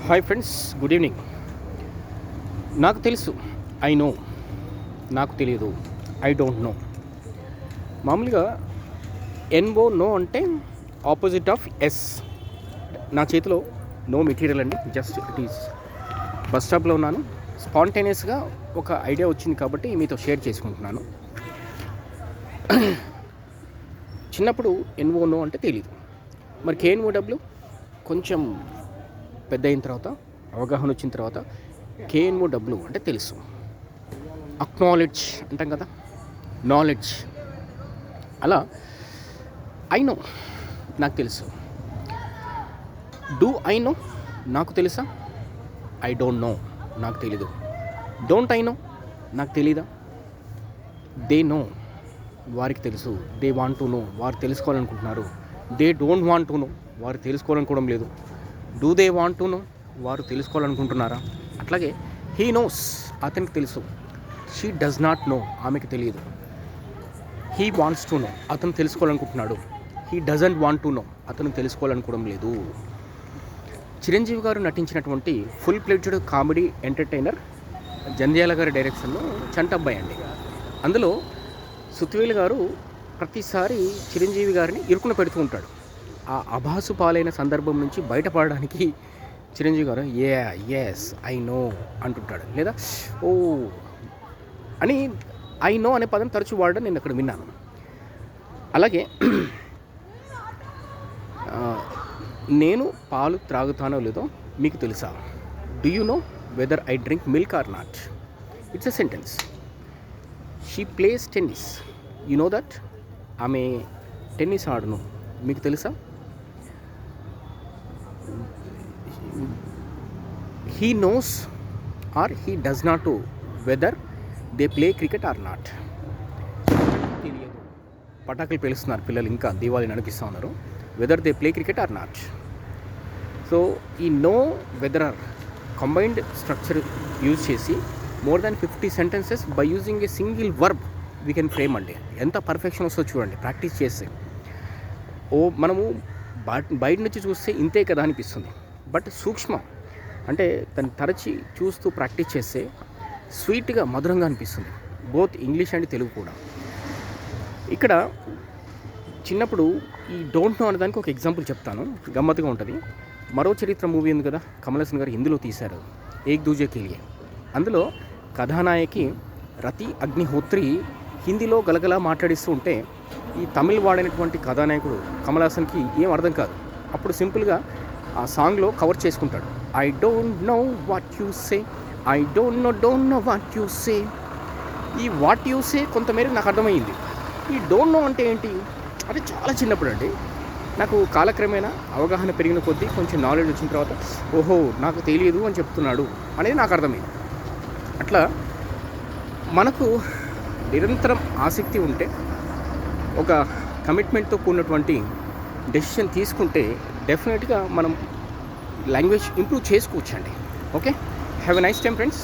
Hi friends, good evening. నాకు తెలుసు, I know. నాకు తెలియదు, ఐ డోంట్ నో. మామూలుగా ఎన్ఓ నో అంటే ఆపోజిట్ ఆఫ్ ఎస్. నా చేతిలో నో మెటీరియల్ అండి, జస్ట్ ఇట్ ఈస్. బస్ స్టాప్లో ఉన్నాను, స్పాంటేనియస్గా ఒక ఐడియా వచ్చింది కాబట్టి మీతో షేర్ చేసుకుంటున్నాను. చిన్నప్పుడు ఎన్ఓ నో అంటే తెలీదు, మరి కేఎన్ఓడబ్ల్యూ కొంచెం పెద్ద అయిన తర్వాత, అవగాహన వచ్చిన తర్వాత కేఎన్ఓడబ్ల్యూ అంటే తెలుసు. అక్నాలెడ్జ్ అంటాం కదా, నాలెడ్జ్. అలా ఐ నో, నాకు తెలుసు. డూ ఐ నో, నాకు తెలుసా. ఐ డోంట్ నో, నాకు తెలీదు. డోంట్ ఐ నో, నాకు తెలీదా. దే నో, వారికి తెలుసు. దే వాంట్ టు నో, వారు తెలుసుకోవాలనుకుంటున్నారు. They don't want to no, వారు తెలుసుకోవాలనుకోవడం లేదు. Do they want to no, వారు తెలుసుకోవాలనుకుంటున్నారా. అట్లాగే హీ నోస్, అతనికి తెలుసు. షీ డస్ నాట్ నో, ఆమెకి తెలియదు. హీ వాంట్స్ టు నో, అతను తెలుసుకోవాలనుకుంటున్నాడు. He doesn't want to know, అతను తెలుసుకోవాలనుకోవడం లేదు. చిరంజీవి గారు నటించినటువంటి full pledged comedy entertainer Jandhyala గారి డైరెక్షన్లో చంటబ్బాయి అండి. అందులో సుత్వేలు గారు ప్రతిసారి చిరంజీవి గారిని ఇరుకున పెడుతూ ఉంటాడు. ఆ అభాసు పాలైన సందర్భం నుంచి బయటపడడానికి చిరంజీవి గారు ఎస్ ఐ నో అంటుంటాడు, లేదా ఓ అని ఐ నో అనే పదం తరచూ వాడడం నేను అక్కడ విన్నాను. అలాగే నేను పాలు త్రాగుతానో లేదో మీకు తెలుసా. Do you know whether I drink milk or not. It's a sentence. She plays tennis, you know that. ఆమె టెన్నిస్ ఆడును, మీకు తెలుసా. He knows or he does not know whether they play cricket or not. తెలియదు. పటాకులు పేలుస్తున్నారు పిల్లలు, ఇంకా దీవాళి నడిపిస్తూ ఉన్నారు. Whether they play cricket or not. So ఈ know, whether or combined structure use చేసి more than 50 sentences by using a single verb we can frame అండి. ఎంత పర్ఫెక్షన్ వస్తుందో చూడండి ప్రాక్టీస్ చేస్తే. మనము బయట నుంచి చూస్తే ఇంతే కదా అనిపిస్తుంది, బట్ సూక్ష్మం అంటే దాన్ని తరచి చూస్తూ ప్రాక్టీస్ చేస్తే స్వీట్గా, మధురంగా అనిపిస్తుంది. బోత్ ఇంగ్లీష్ అండ్ తెలుగు కూడా. ఇక్కడ చిన్నప్పుడు ఈ డోంట్ నో అనేదానికి ఒక ఎగ్జాంపుల్ చెప్తాను, గమ్మత్తుగా ఉంటుంది. మరో చరిత్ర మూవీ ఉంది కదా, కమల్ హాసన్ గారు హిందీలో తీశారు, ఏక్ దూజే కే లియే. అందులో కథానాయకి రతి అగ్నిహోత్రి హిందీలో గలగలా మాట్లాడిస్తూ ఉంటే ఈ తమిళ్ వాడైనటువంటి కథానాయకుడు కమల్ హాసన్కి ఏం అర్థం కాదు. అప్పుడు సింపుల్గా ఆ సాంగ్లో కవర్ చేసుకుంటాడు. I don't know what you say, I don't know what you say. ఈ వాట్ యూ సే కొంతమేరకు నాకు అర్థమైంది. ఈ డోంట్ నో అంటే ఏంటి అంటే చాలా చిన్నప్పుడు అండి. నాకు కాలక్రమేణా అవగాహన పెరిగిన కొద్దీ, కొంచెం నాలెడ్జ్ వచ్చిన తర్వాత ఓహో నాకు తెలియదు అని చెప్తున్నాడు అనేది నాకు అర్థమైంది. అట్లా మనకు నిరంతరం ఆసక్తి ఉంటే, ఒక కమిట్మెంట్తో కూడినటువంటి డెసిషన్ తీసుకుంటే డెఫినెట్గా మనం లాంగ్వేజ్ ఇంప్రూవ్ చేసుకోవచ్చండి. Okay, have a nice time friends.